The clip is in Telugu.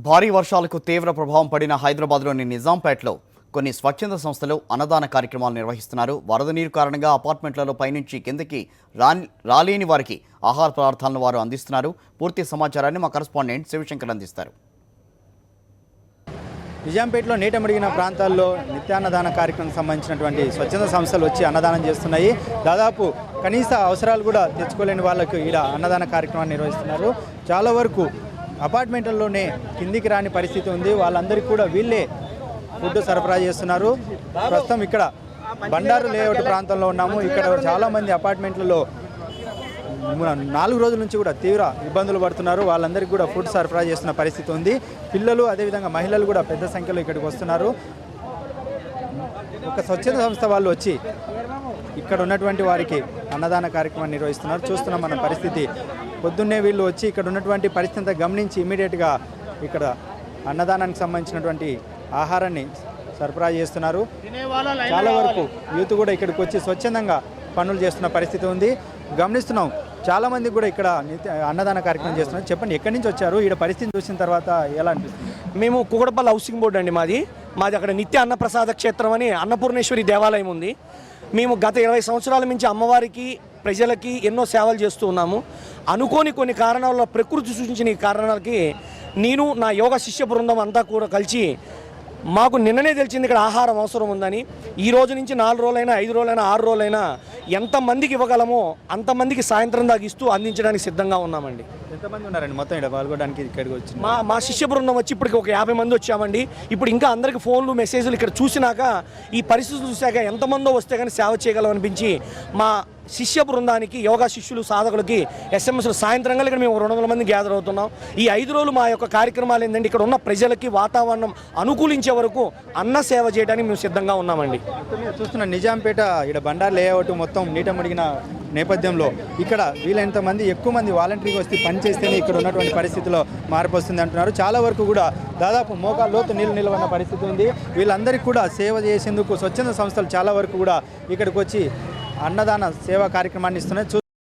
భారీ వర్షాలకు తీవ్ర ప్రభావం పడిన హైదరాబాద్లోని నిజాంపేటలో కొన్ని స్వచ్ఛంద సంస్థలు అన్నదాన కార్యక్రమాలు నిర్వహిస్తున్నారు. వరద నీరు కారణంగా అపార్ట్మెంట్లలో పైనుంచి కిందకి రాలేని వారికి ఆహార పదార్థాలను వారు అందిస్తున్నారు. పూర్తి సమాచారాన్ని మా కరెస్పాండెంట్ శివశంకర్ అందిస్తారు. నిజాంపేటలో నీట మునిగిన ప్రాంతాల్లో నిత్యాన్నదాన కార్యక్రమం సంబంధించినటువంటి స్వచ్ఛంద సంస్థలు వచ్చి అన్నదానం చేస్తున్నాయి. దాదాపు కనీస అవసరాలు కూడా తెచ్చుకోలేని వాళ్ళకు ఇలా అన్నదాన కార్యక్రమాన్ని నిర్వహిస్తున్నారు. చాలా వరకు అపార్ట్మెంట్లలోనే కిందికి రాని పరిస్థితి ఉంది. వాళ్ళందరికీ కూడా వీళ్ళే ఫుడ్ సరఫరా చేస్తున్నారు. ప్రస్తుతం ఇక్కడ బండారు లేఅవుట్ ప్రాంతంలో ఉన్నాము. ఇక్కడ చాలామంది అపార్ట్మెంట్లలో 4 రోజుల నుంచి కూడా తీవ్ర ఇబ్బందులు పడుతున్నారు. వాళ్ళందరికీ కూడా ఫుడ్ సరఫరా చేస్తున్న పరిస్థితి ఉంది. పిల్లలు అదేవిధంగా మహిళలు కూడా పెద్ద సంఖ్యలో ఇక్కడికి వస్తున్నారు. ఒక స్వచ్ఛంద సంస్థ వాళ్ళు వచ్చి ఇక్కడ ఉన్నటువంటి వారికి అన్నదాన కార్యక్రమాన్ని నిర్వహిస్తున్నారు. చూస్తున్నాం మన పరిస్థితి. పొద్దున్నే వీళ్ళు వచ్చి ఇక్కడ ఉన్నటువంటి పరిస్థితిని గమనించి ఇమీడియట్గా ఇక్కడ అన్నదానానికి సంబంధించినటువంటి ఆహారాన్ని సరఫరా చేస్తున్నారు. చాలా వరకు యూత్ కూడా ఇక్కడికి వచ్చి స్వచ్ఛందంగా పనులు చేస్తున్న పరిస్థితి ఉంది. గమనిస్తున్నాం చాలామంది కూడా ఇక్కడ అన్నదాన కార్యక్రమం చేస్తున్నారు. చెప్పండి, ఎక్కడి నుంచి వచ్చారు? ఈ పరిస్థితిని చూసిన తర్వాత ఎలా అనిపిస్తుంది? మేము కూకడపల్లి హౌసింగ్ బోర్డు అండి. మాది అక్కడ నిత్య అన్నప్రసాద క్షేత్రం అని అన్నపూర్ణేశ్వరి దేవాలయం ఉంది. మేము గత 20 సంవత్సరాల నుంచి అమ్మవారికి ప్రజలకి ఎన్నో సేవలు చేస్తూ ఉన్నాము. అనుకోని కొన్ని కారణాల ప్రకృతి సూచించిన ఈ కారణాలకి నేను నా యోగా శిష్య బృందం అంతా కూడా కలిసి మాకు నిన్ననే తెలిసింది ఇక్కడ ఆహారం అవసరం ఉందని. ఈ రోజు నుంచి 4 రోజులైనా 5 రోజులైనా 6 రోజులైనా ఎంతమందికి ఇవ్వగలమో అంతమందికి సాయంత్రం దాకా ఇస్తూ అందించడానికి సిద్ధంగా ఉన్నామండి. ఎంతమంది ఉన్నారండి మొత్తం ఇక్కడ పాల్గొనడానికి? ఇక్కడికి వచ్చి మా శిష్య బృందం వచ్చి ఇప్పటికి ఒక 50 మంది వచ్చామండి. ఇప్పుడు ఇంకా అందరికి ఫోన్లు మెసేజ్లు ఇక్కడ చూసినాక ఈ పరిస్థితులు చూశాక ఎంతమందో వస్తే కానీ సేవ చేయగలం అనిపించి మా శిష్య బృందానికి యోగా శిష్యులు సాధకులకి ఎస్ఎంఎస్లు సాయంత్రంగా ఇక్కడ మేము 200 మంది గ్యాదర్ అవుతున్నాం. ఈ 5 రోజులు మా యొక్క కార్యక్రమాలు ఏంటంటే ఇక్కడ ఉన్న ప్రజలకి వాతావరణం అనుకూలించే వరకు అన్న సేవ చేయడానికి మేము సిద్ధంగా ఉన్నామండి. చూస్తున్న నిజాంపేట ఇక్కడ బండారు లేఅవుట్ మొత్తం నీట మునిగిన నేపథ్యంలో ఇక్కడ వీలైనంత మంది ఎక్కువ మంది వాలంటీర్గా వస్తే పని చేస్తేనే ఇక్కడ ఉన్నటువంటి పరిస్థితిలో మార్పు వస్తుంది అంటున్నారు. చాలా వరకు కూడా దాదాపు మోకాళ్ళ లోతు నీళ్ళు నిలవన్న పరిస్థితి ఉంది. వీళ్ళందరికీ కూడా సేవ చేసేందుకు స్వచ్ఛంద సంస్థలు చాలా వరకు కూడా ఇక్కడికి వచ్చి అన్నదాన సేవా కార్యక్రమాన్ని ఇస్తున్నాయి.